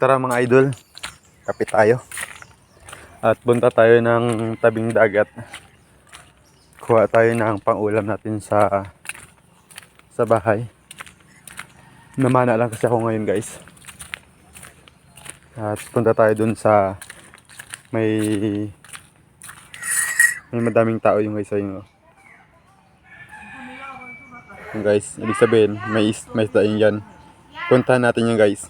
Tara mga idol, kapit tayo. At punta tayo ng tabing dagat. Kuha tayo ng pang-ulam natin sa bahay. Namana lang kasi ako ngayon guys. At punta tayo dun sa may madaming tao yung guys ayun. Yung guys, ibig sabihin may isda yan. Puntahan natin yung guys.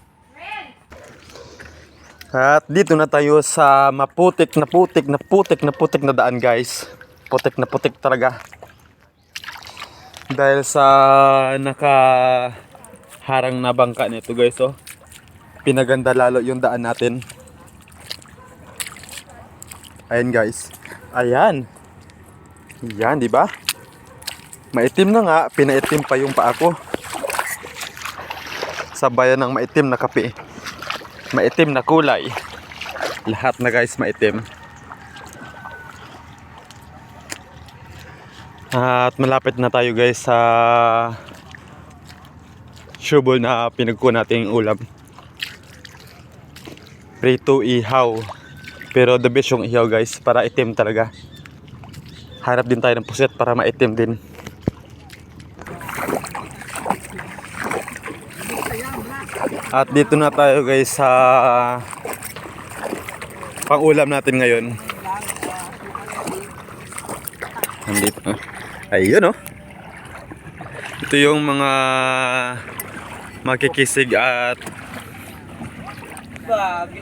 At dito na tayo sa maputik na daan guys. Putik talaga. Dahil sa nakaharang na bangka nito guys oh. Pinaganda lalo yung daan natin. Ayan guys. Ayan. Yan, di ba? Maitim na nga, pinaitim pa yung paa ko. Sabayan ng maitim na kape. Maitim na kulay. Lahat na guys maitim. At malapit na tayo guys sa shubol na pinagkuha nating ulam. Prito ihaw. Pero the best yung ihaw guys, para itim talaga. Harap din tayo ng puset para maitim din. At dito na tayo guys sa pang-ulam natin ngayon. Nandito. Ayun oh. Ito yung mga makikisig at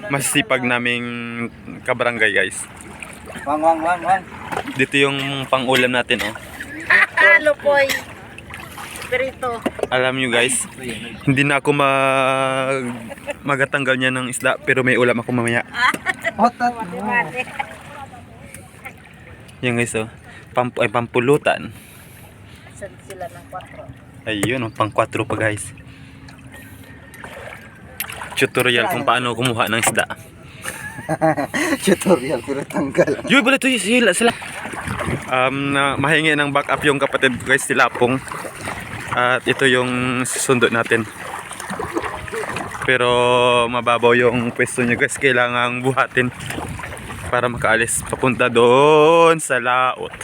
masipag naming kabarangay guys. Wang. Dito yung pang-ulam natin oh. Lupoy. Perito. Alam nyo guys, hindi na ako magatanggal niya ng isda pero may ulam ako mamaya. Yan guys oh. Pampulutan. Saan sila ng 4? Ayun oh, pang 4 pa guys. Tutorial kung paano kumuha ng isda. Tutorial pero tanggal. Yun pala ito sila. Mahingi ng backup yung kapatid ko guys, sila Pong. At ito yung susundo natin. Pero mababaw yung pwesto niya guys, kailangang buhatin para makaalis papunta doon sa laot.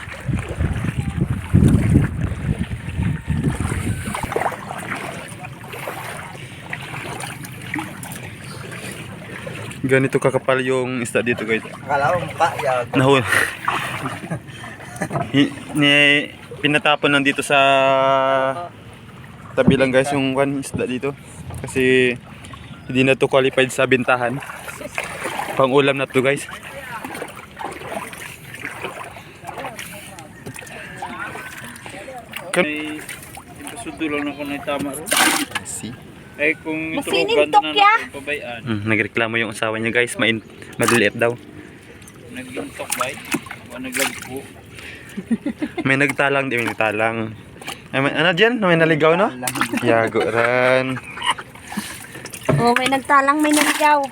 Ganito kakapal yung isda dito guys. Akala ko mukha yan. Nahul. Pinatapon lang dito sa tabi lang guys yung isda dito. Kasi hindi na to qualified sa bintahan. Pang ulam na to guys. May impasudo lang ako na tama ron. See? Eh kung Masinintok intrugan na ya. natin pabayaan. Nagreklamo yung asawa niya guys, madiliit daw. Nag-intok ba? O naglagpo. May nagtalang, di may nagtalang. Ano dyan? May naligaw no? Yago ran. Oh, may nagtalang, may naligaw.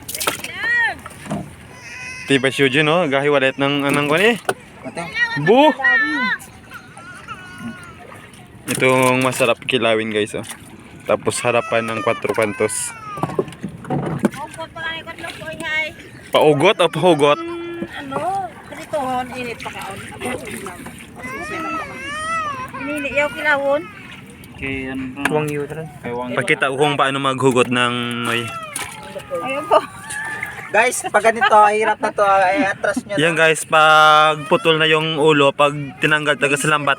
Tiba siya dyan no? Gahiwalit ng anang ko ni. Bu! Itong masarap kilawin guys oh. Tapos harapan ng 4 kantos. Paugot o pahugot? Ano? Ganito hon, init pa kaon. Inili, yaw kilawon. Kay ano ba? Wang yun. Kay Wang. Pakita ko kung paano maghugot ng may... Ayun po. Guys, pag ganito, hirap na to, ay atras nyo. Yan guys, pag putol na yung ulo, pag tinanggal taga sa lambat,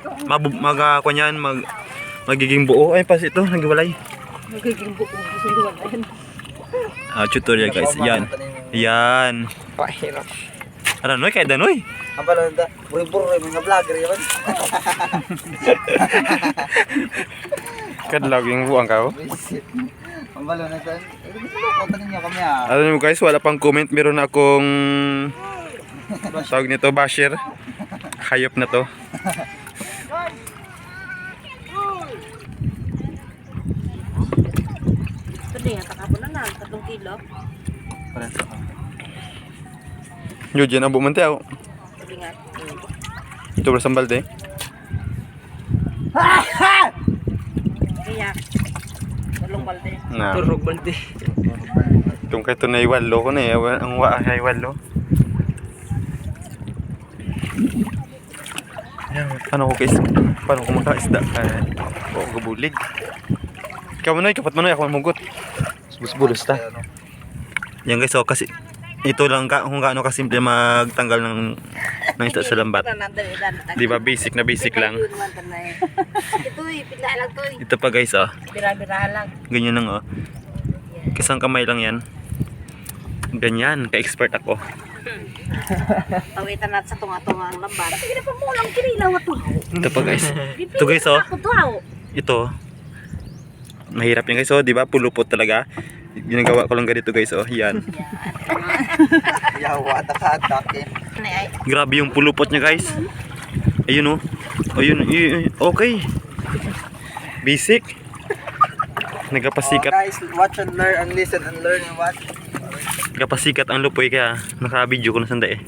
magiging buo. Ay, pas ito, nagwalay. Magiging buo. Gusto nyo ba yan? Tutorial guys, yan. Yan. Hirap. Ano, Noy? Kaya Danoy? Ang balon da, buri-buri, mga vlogger yun. Kadlaw yung buwang ka. Ang balon na ito. Gusto mo, konta ninyo kami ah. Alam mo guys, wala pang comment. Meron na akong tawag nito, basher. Hayop na to. Ito din, takapon na 3 kilo. Yun, dyan ang bumante ako. Sabi nga. Ito ba sa balde? Kaya, balde. Na. Turog balde. Itong kay ito na iwalo ko na eh. Ang waa ay iwalo. Yan, paano ko guys? Paano ko makaisda? Oo, gabulig. Ikaw mo na, kapat mo na, ako mamugot. Bulos ta. Yan guys, so kasi ito lang kung gaano kasimple magtanggal ng isda sa lambat. Di ba basic na basic lang. Ito pila lang to. Ito pa guys oh. Bira-bira lang. Ganyan lang oh. Isang kamay lang yan. Ganyan, ka-expert ako. Pawitan natin sa tunga-tunga ang lambat. Sige na pa mo lang kinilaw at Ito pa guys. Ito guys oh. Ito. Mahirap yan guys oh, di ba? Pulupot talaga. Ginagawa ko lang ganito guys oh. Yan. Yawa, taka-atake. Grabe yung pulupot niya guys. Ayun oh. Ayun, okay. Basic. Nagapasikat. Guys, watch and learn and listen and learn and watch. Nagapasikat ang lupoy kaya naka-video ko na sanda eh.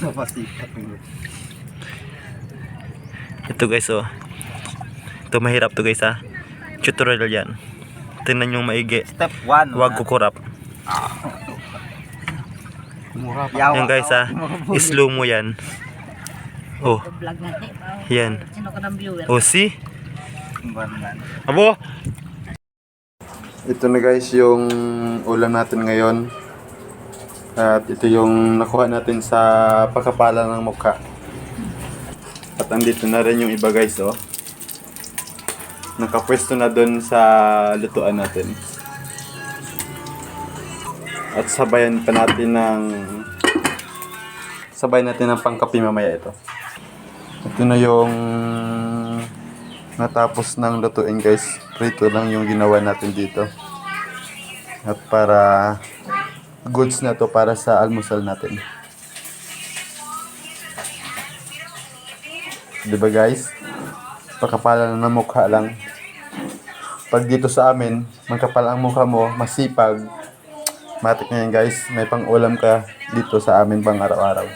Napasikat. Ito guys oh. Ito mahirap to guys ha. Tutorial yan. Tingnan yung maigi. Step 1. Huwag kukurap. Yawa. Yan guys ha. Slow mo yan. Oh. Vlog natin. Yan. Sino ka ng viewer? Oh see? Abo! Ito na guys yung ulam natin ngayon. At ito yung nakuha natin sa pagkapala ng mukha. At andito na rin yung iba guys oh. Nakapwesto na dun sa lutuan natin. At sabayan pa natin ng pangkapi mamaya ito. Ito na yung natapos ng lutuin guys. Prito lang yung ginawa natin dito. At para goods na to para sa almusal natin. Diba guys? Pagkapala ng mukha lang. Pag dito sa amin, magkapal ang mukha mo, masipag. Matik na yan guys, may pang ulam ka dito sa amin pang araw-araw.